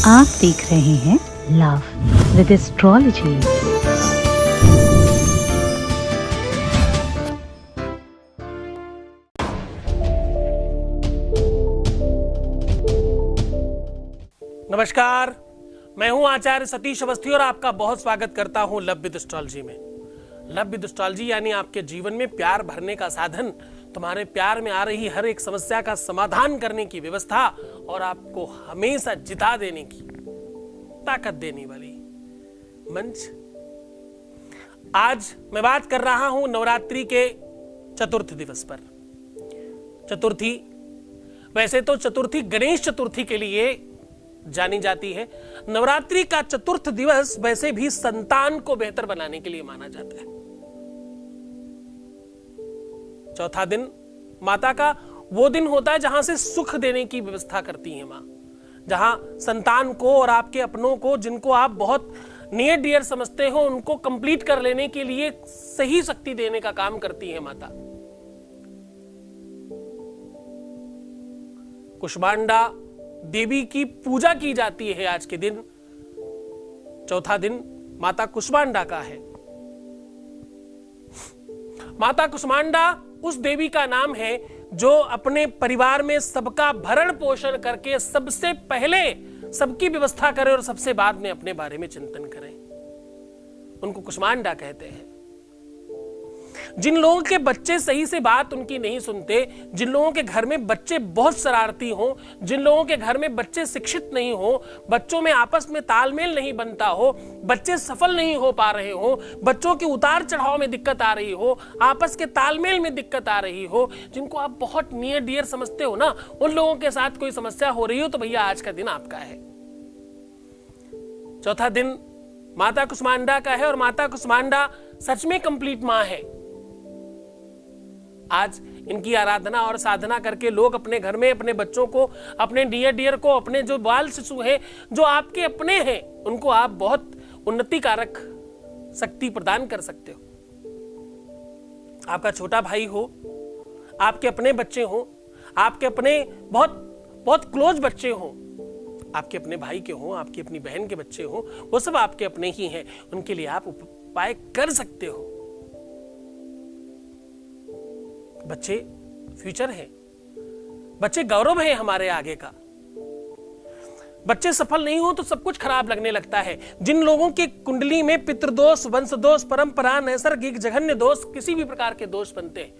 आप देख रहे हैं लव विद एस्ट्रोलॉजी। नमस्कार, मैं हूं आचार्य सतीश अवस्थी और आपका बहुत स्वागत करता हूं लव विद एस्ट्रोलॉजी में। लव विद एस्ट्रोलॉजी यानी आपके जीवन में प्यार भरने का साधन, तुम्हारे प्यार में आ रही हर एक समस्या का समाधान करने की व्यवस्था और आपको हमेशा जिता देने की ताकत देने वाली मंच। आज मैं बात कर रहा हूं नवरात्रि के चतुर्थ दिवस पर। चतुर्थी, वैसे तो चतुर्थी गणेश चतुर्थी के लिए जानी जाती है। नवरात्रि का चतुर्थ दिवस वैसे भी संतान को बेहतर बनाने के लिए माना जाता है। चौथा दिन माता का वो दिन होता है जहां से सुख देने की व्यवस्था करती है मां, जहां संतान को और आपके अपनों को, जिनको आप बहुत नियर डियर समझते हो, उनको कंप्लीट कर लेने के लिए सही शक्ति देने का काम करती है माता। कुष्मांडा देवी की पूजा की जाती है आज के दिन। चौथा दिन माता कुष्मांडा का है। माता कुष्मांडा उस देवी का नाम है जो अपने परिवार में सबका भरण पोषण करके सबसे पहले सबकी व्यवस्था करे और सबसे बाद में अपने बारे में चिंतन करे। उनको कुष्मांडा कहते हैं। जिन लोगों के बच्चे सही से बात उनकी नहीं सुनते, जिन लोगों के घर में बच्चे बहुत शरारती हो, जिन लोगों के घर में बच्चे शिक्षित नहीं हो, बच्चों में आपस में तालमेल नहीं बनता हो, बच्चे सफल नहीं हो पा रहे हो, बच्चों के उतार चढ़ाव में दिक्कत आ रही हो, आपस के तालमेल में दिक्कत आ रही हो, जिनको आप बहुत नियर डियर समझते हो ना, उन लोगों के साथ कोई समस्या हो रही हो तो भैया आज का दिन आपका है। चौथा दिन माता कुष्मांडा का है और माता कुष्मांडा सच में कंप्लीट मां है। आज इनकी आराधना और साधना करके लोग अपने घर में अपने बच्चों को, अपने डियर डियर को, अपने जो बाल शिशु हैं, जो आपके अपने हैं, उनको आप बहुत उन्नति कारक शक्ति प्रदान कर सकते हो। आपका छोटा भाई हो, आपके अपने बच्चे हो, आपके अपने बहुत बहुत क्लोज बच्चे हो, आपके अपने भाई के हो, आपकी अपनी बहन के बच्चे हो, वो सब आपके अपने ही हैं। उनके लिए आप उपाय कर सकते हो। बच्चे फ्यूचर है, बच्चे गौरव है हमारे आगे का। बच्चे सफल नहीं हो तो सब कुछ खराब लगने लगता है। जिन लोगों की कुंडली में पितृदोष, वंश दोष, परंपरा, नैसर्गिक जघन्य दोष, किसी भी प्रकार के दोष बनते हैं,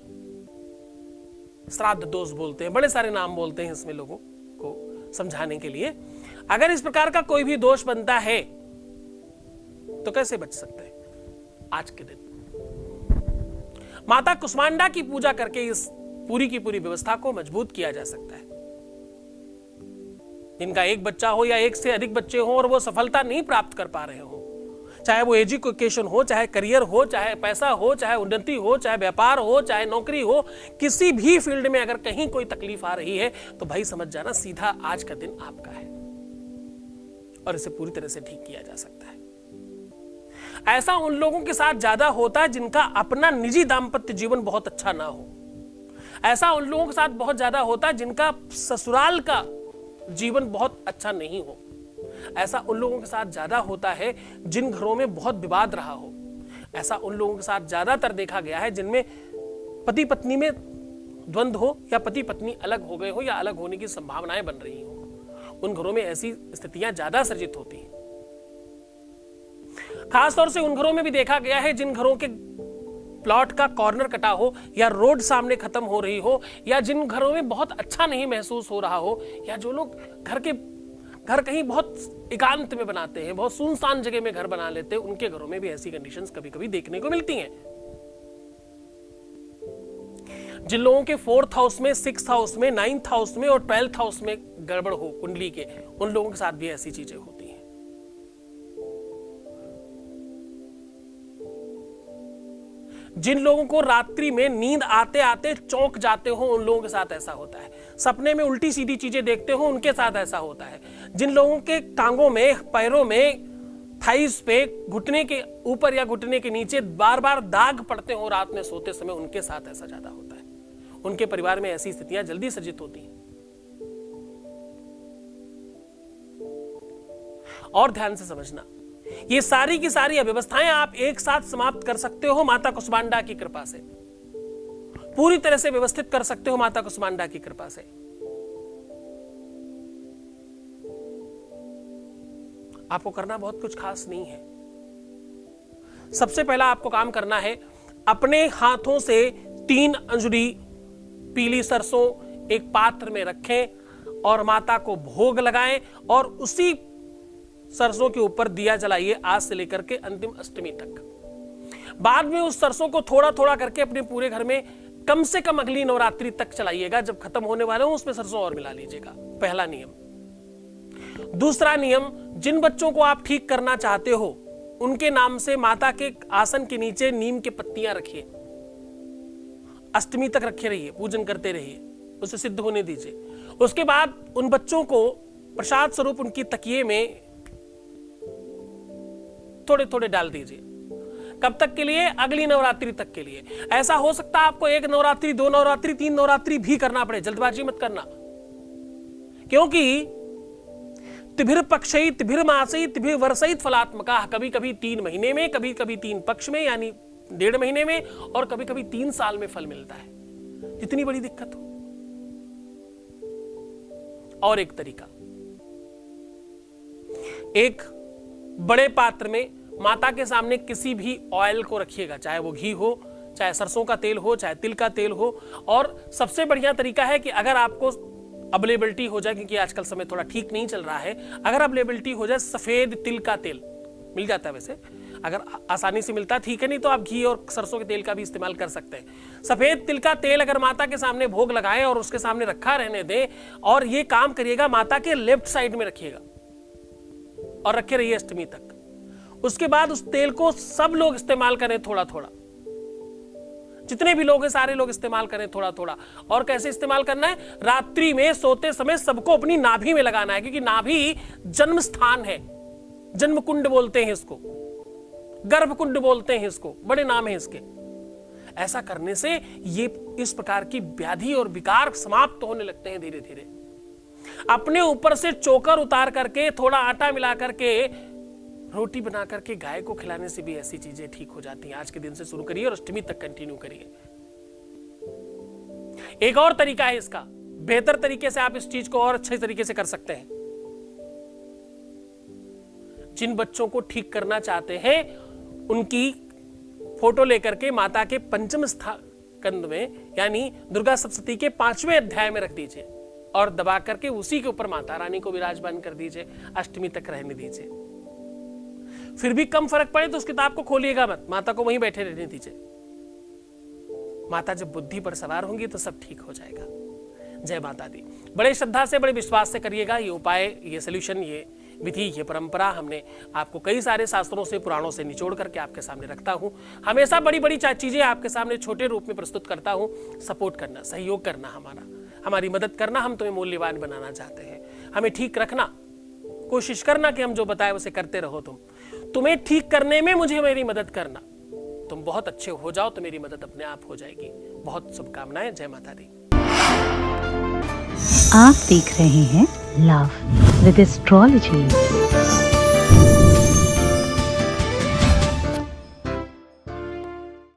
श्राद्ध दोष बोलते हैं, बड़े सारे नाम बोलते हैं इसमें लोगों को समझाने के लिए। अगर इस प्रकार का कोई भी दोष बनता है तो कैसे बच सकते हैं? आज के दिन माता कुष्मांडा की पूजा करके इस पूरी की पूरी व्यवस्था को मजबूत किया जा सकता है। जिनका एक बच्चा हो या एक से अधिक बच्चे हो और वो सफलता नहीं प्राप्त कर पा रहे हो, चाहे वो एजुकेशन हो, चाहे करियर हो, चाहे पैसा हो, चाहे उन्नति हो, चाहे व्यापार हो, चाहे नौकरी हो, किसी भी फील्ड में अगर कहीं कोई तकलीफ आ रही है तो भाई समझ जाना सीधा आज का दिन आपका है और इसे पूरी तरह से ठीक किया जा सकता है। ऐसा उन लोगों के साथ ज्यादा होता है जिनका अपना निजी दाम्पत्य जीवन बहुत अच्छा ना हो। ऐसा उन लोगों के साथ बहुत ज्यादा होता है जिनका ससुराल का जीवन बहुत अच्छा नहीं हो। ऐसा उन लोगों के साथ ज्यादा होता है जिन घरों में बहुत विवाद रहा हो। ऐसा उन लोगों के साथ ज्यादातर देखा गया है जिनमें पति पत्नी में द्वंद्व हो या पति पत्नी अलग हो गए हो या अलग होने की संभावनाएं बन रही हो। उन घरों में ऐसी स्थितियां ज्यादा सर्जित होती हैं। खासतौर से उन घरों में भी देखा गया है जिन घरों के प्लॉट का कॉर्नर कटा हो या रोड सामने खत्म हो रही हो या जिन घरों में बहुत अच्छा नहीं महसूस हो रहा हो या जो लोग घर कहीं बहुत एकांत में बनाते हैं, बहुत सुनसान जगह में घर बना लेते हैं, उनके घरों में भी ऐसी कंडीशंस कभी कभी देखने को मिलती हैं। जिन लोगों के 4th हाउस में, 6th हाउस में, 9th हाउस में और 12th हाउस में गड़बड़ हो कुंडली के, उन लोगों के साथ भी ऐसी चीजें होती हैं। जिन लोगों को रात्रि में नींद आते आते चौंक जाते हो, उन लोगों के साथ ऐसा होता है। सपने में उल्टी सीधी चीजें देखते हो, उनके साथ ऐसा होता है। जिन लोगों के टांगों में, पैरों में, थाइस पे, घुटने के ऊपर या घुटने के नीचे बार बार दाग पड़ते हो रात में सोते समय, उनके साथ ऐसा ज्यादा होता है। उनके परिवार में ऐसी स्थितियां जल्दी सर्जित होती हैं। और ध्यान से समझना, ये सारी की सारी अव्यवस्थाएं आप एक साथ समाप्त कर सकते हो माता कुष्मांडा की कृपा से, पूरी तरह से व्यवस्थित कर सकते हो माता कुष्मांडा की कृपा से। आपको करना बहुत कुछ खास नहीं है। सबसे पहला आपको काम करना है, अपने हाथों से 3 अंजुरी पीली सरसों एक पात्र में रखें और माता को भोग लगाएं और उसी सरसों के ऊपर दिया जलाइए आज से लेकर के अंतिम अष्टमी तक। बाद में उस सरसों को थोड़ा थोड़ा करके अपने पूरे घर में कम से कम अगली नवरात्रि तक चलाइएगा। जब खत्म होने वाले हो उसमें सरसों और मिला लीजिएगा। पहला नियम। दूसरा नियम, जिन बच्चों को आप ठीक करना चाहते हो उनके नाम से माता के आसन के नीचे नीम के पत्तियां रखिए, अष्टमी तक रखे रहिए, पूजन करते रहिए, उसे सिद्ध होने दीजिए। उसके बाद उन बच्चों को प्रसाद स्वरूप उनकी तकिए में थोड़े थोड़े डाल दीजिए। कब तक के लिए? अगली नवरात्रि तक के लिए। ऐसा हो सकता है आपको 1 नवरात्रि, 2 नवरात्रि, 3 नवरात्रि भी करना पड़े। जल्दबाजी मत करना, क्योंकि तिभिर पक्षई तिभिर मासई तिभिर वर्षई फलात्मका, कभी कभी 3 महीने में, कभी कभी 3 पक्ष में यानी 1.5 महीने में, और कभी कभी 3 साल में फल मिलता है। जितनी बड़ी दिक्कत हो। और एक तरीका, एक बड़े पात्र में माता के सामने किसी भी ऑयल को रखिएगा, चाहे वो घी हो, चाहे सरसों का तेल हो, चाहे तिल का तेल हो। और सबसे बढ़िया तरीका है कि अगर आपको अवेलेबिलिटी हो जाए, क्योंकि आजकल समय थोड़ा ठीक नहीं चल रहा है, अगर अवेलेबिलिटी हो जाए, सफेद तिल का तेल मिल जाता है। वैसे अगर आसानी से मिलता है ठीक है, नहीं तो आप घी और सरसों के तेल का भी इस्तेमाल कर सकते हैं। सफेद तिल का तेल अगर माता के सामने भोग लगाएं और उसके सामने रखा रहने दें, और ये काम करिएगा माता के लेफ्ट साइड में रखिएगा और रखे रहिए अष्टमी तक। उसके बाद उस तेल को सब लोग इस्तेमाल करें थोड़ा थोड़ा, जितने भी लोग हैं सारे लोग इस्तेमाल करें थोड़ा थोड़ा। और कैसे इस्तेमाल करना है? रात्रि में सोते समय सबको अपनी नाभि में लगाना है, क्योंकि नाभि जन्म स्थान है। जन्म कुंड बोलते हैं इसको, गर्भ कुंड बोलते हैं इसको, बड़े नाम है इसके। ऐसा करने से ये इस प्रकार की व्याधि और विकार समाप्त होने लगते हैं धीरे धीरे। अपने ऊपर से चोकर उतार करके, थोड़ा आटा मिला करके, रोटी बना करके गाय को खिलाने से भी ऐसी चीजें ठीक हो जाती हैं। आज के दिन से शुरू करिए और अष्टमी तक कंटिन्यू करिए। एक और तरीका है इसका, बेहतर तरीके से आप इस चीज को और अच्छे तरीके से कर सकते हैं। जिन बच्चों को ठीक करना चाहते हैं उनकी फोटो लेकर के माता के पंचम स्कंद में यानी दुर्गा सप्तशती के 5वें अध्याय में रख दीजिए और दबा करके उसी के ऊपर माता रानी को विराजमान कर दीजिए। अष्टमी तक रहने दीजिए। फिर भी कम फर्क पड़े तो उस किताब को खोलिएगा मत, माता को वहीं बैठे रहने दीजिए। माता जब बुद्धि पर सवार होंगी तो सब ठीक हो जाएगा। जय माता दी। बड़े श्रद्धा से, बड़े विश्वास से करिएगा। ये उपाय, ये सॉल्यूशन, ये विधि, ये परंपरा हमने आपको कई सारे शास्त्रों से, पुराणों से निचोड़ करके आपके सामने रखता हूं। हमेशा बड़ी बड़ी चीजें आपके सामने छोटे रूप में प्रस्तुत करता हूं। सपोर्ट करना, सहयोग करना, हमारी मदद करना। हम तुम्हें मूल्यवान बनाना चाहते हैं। हमें ठीक रखना, कोशिश करना कि हम जो बताए उसे करते रहो। तुम्हें ठीक करने में मुझे मेरी मदद करना। तुम बहुत अच्छे हो जाओ तो मेरी मदद अपने आप हो जाएगी। बहुत शुभकामनाएं। जय माता दी। आप देख रहे हैं लव विद एस्ट्रोलॉजी।